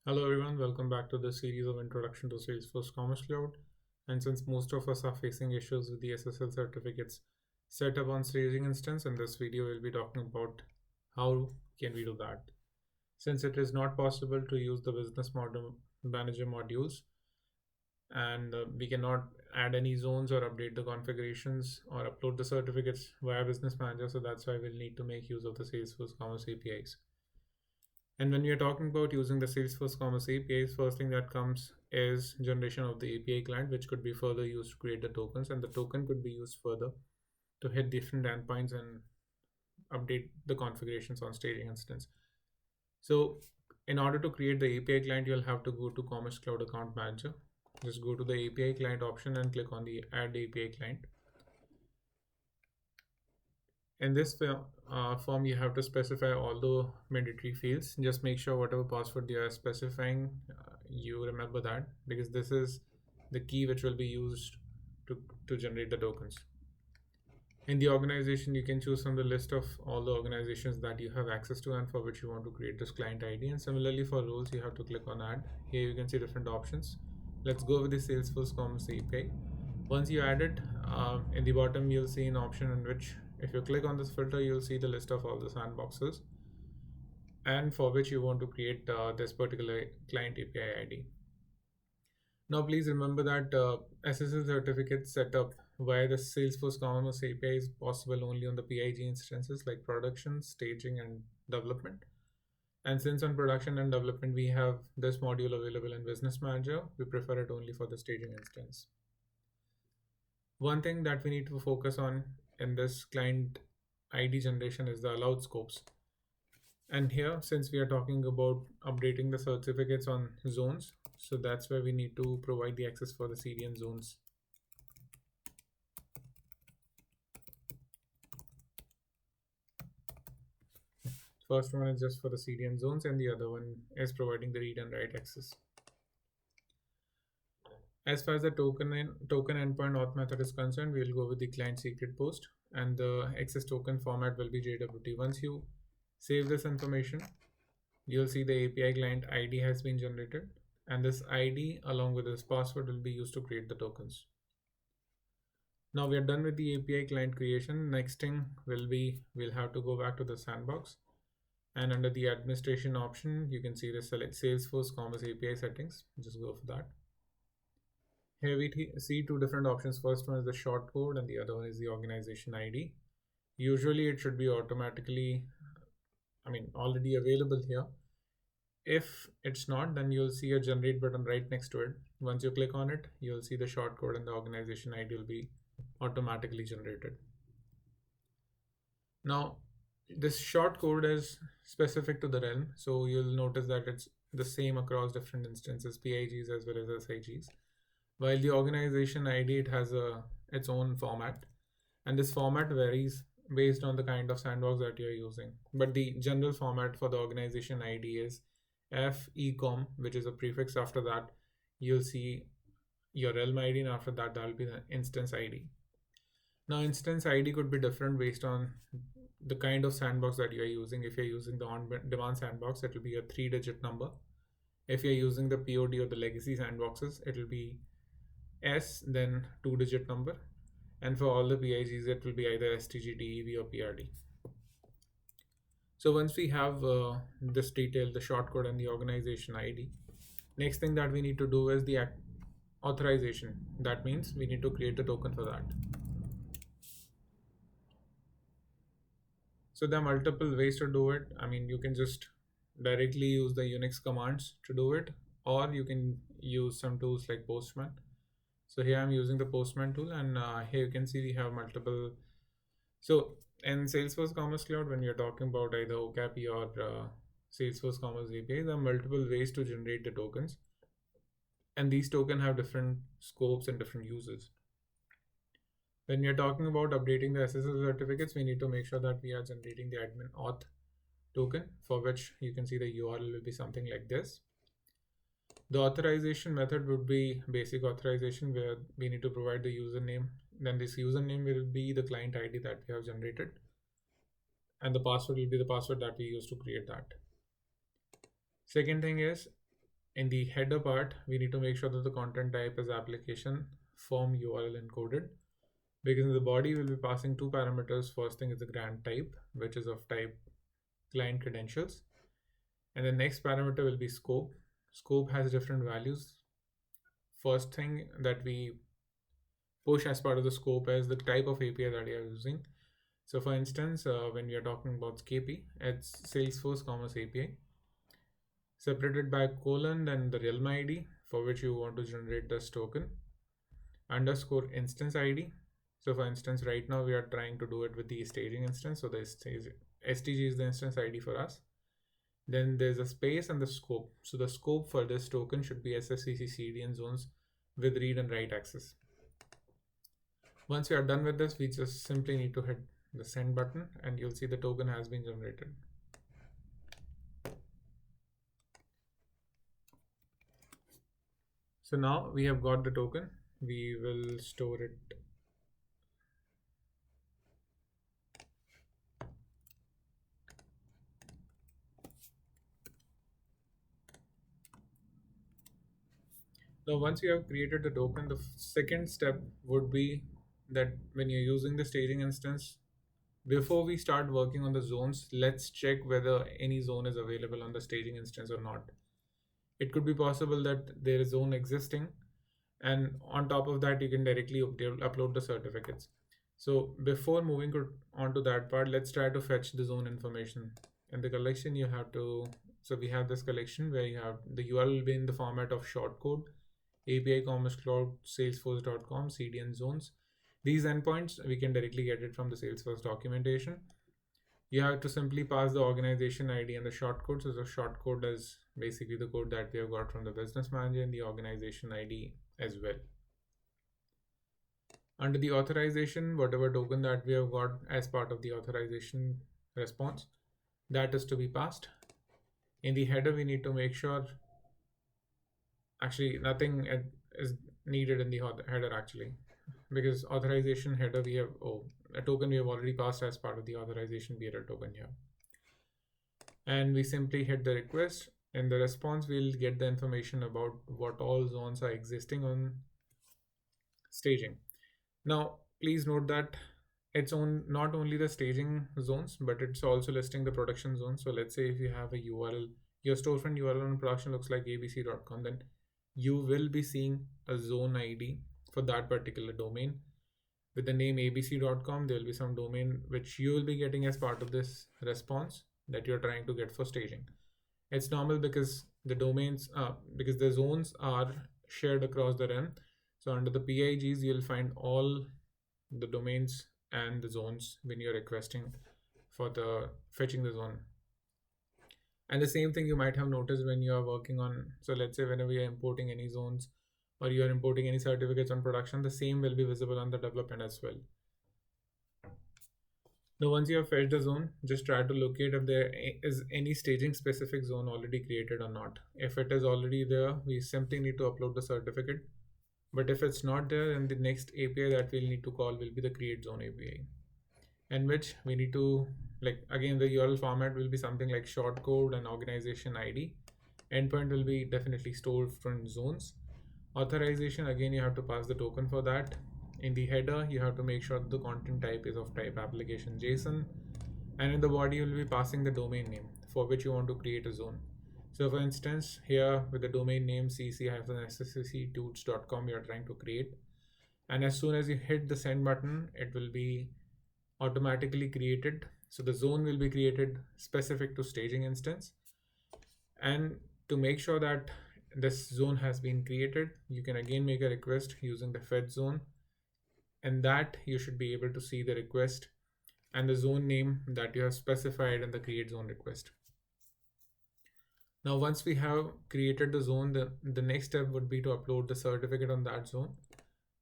Hello everyone, welcome back to the series of Introduction to Salesforce Commerce Cloud. And since most of us are facing issues with the SSL certificates set up on staging instance, in this video we'll be talking about how can we do that. Since it is not possible to use the business model manager modules and we cannot add any zones or update the configurations or upload the certificates via business manager, so that's why we'll need to make use of the Salesforce Commerce APIs. And when we are talking about using the Salesforce Commerce APIs, first thing that comes is generation of the API client, which could be further used to create the tokens, and the token could be used further to hit different endpoints and update the configurations on staging instance. So in order to create the API client, you'll have to go to Commerce Cloud Account Manager. Just go to the API client option and click on the Add API client. In this form, you have to specify all the mandatory fields. Just make sure whatever password you are specifying, you remember that, because this is the key which will be used to generate the tokens. In the organization, you can choose from the list of all the organizations that you have access to and for which you want to create this client ID. And similarly for roles, you have to click on Add. Here you can see different options. Let's go with the Salesforce Commerce API. Once you add it, in the bottom you'll see an option in which if you click on this filter, you'll see the list of all the sandboxes and for which you want to create this particular client API ID. Now, please remember that SSL certificate setup via the Salesforce Commerce API is possible only on the PIG instances like production, staging, and development. And since on production and development, we have this module available in Business Manager, we prefer it only for the staging instance. One thing that we need to focus on in this client ID generation is the allowed scopes. And here, since we are talking about updating the certificates on zones, so that's where we need to provide the access for the CDN zones. First one is just for the CDN zones and the other one is providing the read and write access. As far as the token endpoint auth method is concerned, we'll go with the client secret post and the access token format will be JWT. Once you save this information, you'll see the API client ID has been generated and this ID along with this password will be used to create the tokens. Now we are done with the API client creation. Next thing will be, we'll have to go back to the sandbox and under the administration option, you can see the select Salesforce Commerce API settings. Just go for that. Here we see two different options. First one is the short code and the other one is the organization ID. Usually it should be already available here. If it's not, then you'll see a generate button right next to it. Once you click on it, you'll see the short code and the organization ID will be automatically generated. Now, this short code is specific to the realm. So you'll notice that it's the same across different instances, PIGs as well as SIGs. While the organization ID, it has its own format, and this format varies based on the kind of sandbox that you're using. But the general format for the organization ID is FECOM, which is a prefix. After that, you'll see your realm ID, and after that, that'll be the instance ID. Now, instance ID could be different based on the kind of sandbox that you're using. If you're using the on-demand sandbox, it will be a 3-digit number. If you're using the POD or the legacy sandboxes, it will be S, then 2-digit number, and for all the PIGs it will be either STG, DEV or PRD. So once we have this detail, the shortcode and the organization ID, next thing that we need to do is the authorization. That means we need to create a token for that. So there are multiple ways to do it. You can just directly use the Unix commands to do it, or you can use some tools like Postman. So here I'm using the Postman tool, and here you can see we have multiple. So in Salesforce Commerce Cloud, when you're talking about either SCAPI or Salesforce Commerce API, there are multiple ways to generate the tokens. And these tokens have different scopes and different uses. When we are talking about updating the SSL certificates, we need to make sure that we are generating the admin auth token, for which you can see the URL will be something like this. The authorization method would be basic authorization where we need to provide the username. Then this username will be the client ID that we have generated. And the password will be the password that we use to create that. Second thing is In the header part, we need to make sure that the content type is application form URL encoded, because in the body we'll be passing two parameters. First thing is the grant type, which is of type client credentials, and the next parameter will be scope. Scope has different values. First thing that we push as part of the scope is the type of API that you are using. So for instance, when we are talking about SCAPI, it's Salesforce Commerce API, separated by colon, then the realm ID for which you want to generate this token, underscore instance ID. So for instance, right now we are trying to do it with the staging instance. So the STG is the instance ID for us. Then there's a space and the scope. So the scope for this token should be SFCC CDN zones with read and write access. Once we are done with this, we just simply need to hit the send button and you'll see the token has been generated. So now we have got the token. We will store it. Now, once you have created the token, the second step would be that when you're using the staging instance, before we start working on the zones, let's check whether any zone is available on the staging instance or not. It could be possible that there is zone existing, and on top of that, you can directly upload the certificates. So before moving on to that part, let's try to fetch the zone information. In the collection, you have to, so we have this collection where you have the URL will be in the format of shortcode, API Commerce Cloud, Salesforce.com, CDN zones. These endpoints, we can directly get it from the Salesforce documentation. You have to simply pass the organization ID and the shortcode. So the shortcode is basically the code that we have got from the business manager and the organization ID as well. Under the authorization, whatever token that we have got as part of the authorization response, that is to be passed. In the header, we need to make sure, actually nothing is needed in the header actually, because authorization header we have, a token we have already passed as part of the authorization bearer token here. And we simply hit the request. In the response, we'll get the information about what all zones are existing on staging. Now, please note that it's not only the staging zones, but it's also listing the production zones. So let's say if you have a URL, your storefront URL on production looks like abc.com, then you will be seeing a zone ID for that particular domain. With the name abc.com, there will be some domain which you will be getting as part of this response that you're trying to get for staging. It's normal because the domains, because the zones are shared across the realm. So under the PIGs, you'll find all the domains and the zones when you're requesting for the fetching the zone. And the same thing you might have noticed when you are working on, so let's say whenever you're importing any zones or you are importing any certificates on production, the same will be visible on the development as well. Now, once you have fetched the zone, just try to locate if there is any staging specific zone already created or not. If it is already there, we simply need to upload the certificate. But if it's not there, then the next API that we'll need to call will be the create zone API, in which we need to, like, again, the URL format will be something like shortcode and organization ID. Endpoint will be definitely stored from zones. Authorization, again, you have to pass the token for that. In the header, you have to make sure the content type is of type application JSON. And in the body, you will be passing the domain name for which you want to create a zone. So for instance, here with the domain name cc-sscctools.com, you are trying to create. And as soon as you hit the send button, it will be automatically created. So the zone will be created specific to staging instance. And to make sure that this zone has been created, you can again make a request using the fetch zone, and that you should be able to see the request and the zone name that you have specified in the create zone request. Now, once we have created the zone, the next step would be to upload the certificate on that zone.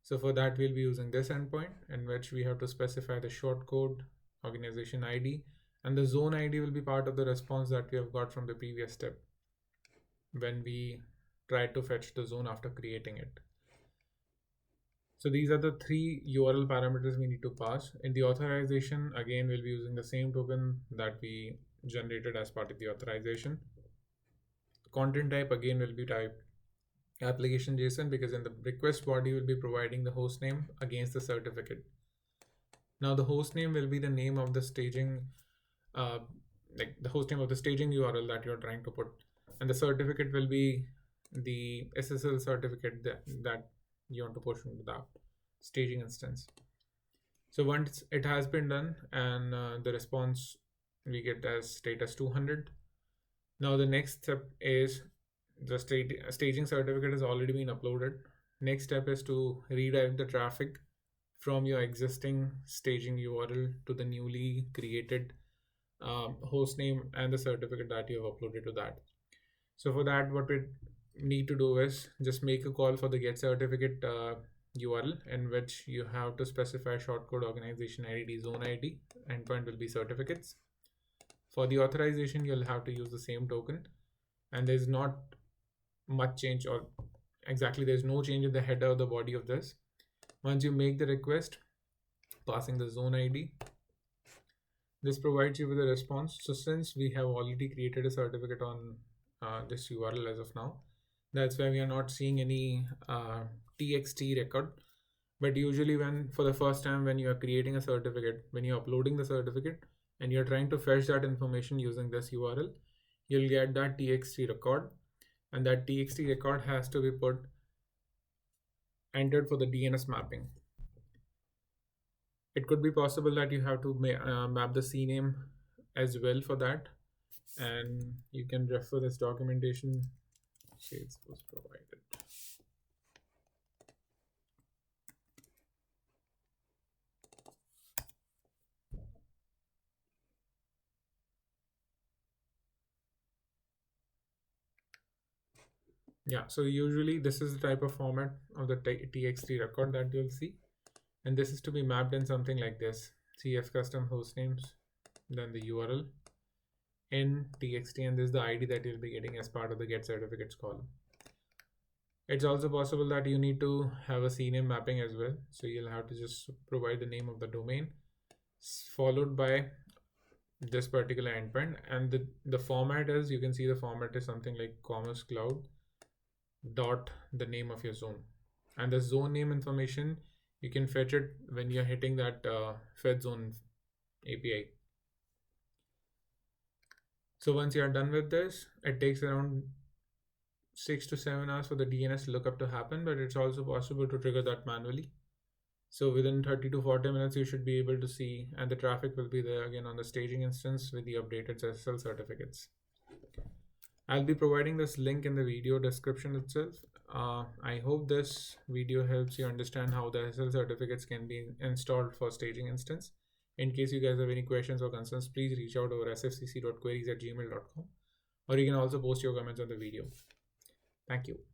So for that, we'll be using this endpoint in which we have to specify the shortcode, organization ID, and the zone ID will be part of the response that we have got from the previous step when we tried to fetch the zone after creating it. So these are the three URL parameters we need to pass. In the authorization, again, we'll be using the same token that we generated as part of the authorization. content type again will be typed application JSON, because in the request body will be providing the host name against the certificate. Now the host name will be the name of the staging, like the host name of the staging URL that you're trying to put, and the certificate will be the SSL certificate that you want to push into the staging instance. So once it has been done, and the response we get as status 200. Now the next step is the staging certificate has already been uploaded. Next step is to redirect the traffic from your existing staging URL to the newly created host name and the certificate that you have uploaded to that. So for that, what we need to do is just make a call for the get certificate URL, in which you have to specify shortcode organization ID, zone ID, endpoint will be certificates. For the authorization, you'll have to use the same token, and there's not much change, or exactly there's no change in the header or the body of this. Once you make the request, passing the zone ID, this provides you with a response. So since we have already created a certificate on this URL as of now, that's why we are not seeing any TXT record. But usually for the first time when you are creating a certificate, when you're uploading the certificate and you're trying to fetch that information using this URL, you'll get that TXT record, and that TXT record has to be entered for the DNS mapping. It could be possible that you have to map the CNAME as well for that, and you can refer this documentation. Salesforce provided. Yeah, so usually this is the type of format of the TXT record that you'll see, and this is to be mapped in something like this: CF custom host names, then the URL in TXT, and this is the ID that you'll be getting as part of the get certificates column. It's also possible that you need to have a CNAME mapping as well, so you'll have to just provide the name of the domain followed by this particular endpoint, and the format is, you can see the format is something like commerce cloud dot the name of your zone, and the zone name information you can fetch it when you're hitting that fed zone API. So once you are done with this, it takes around 6 to 7 hours for the DNS lookup to happen, but it's also possible to trigger that manually. So within 30 to 40 minutes, you should be able to see, and the traffic will be there again on the staging instance with the updated SSL certificates. I'll be providing this link in the video description itself. I hope this video helps you understand how the SSL certificates can be installed for staging instance. In case you guys have any questions or concerns, please reach out over sfcc.queries@gmail.com, or you can also post your comments on the video. Thank you.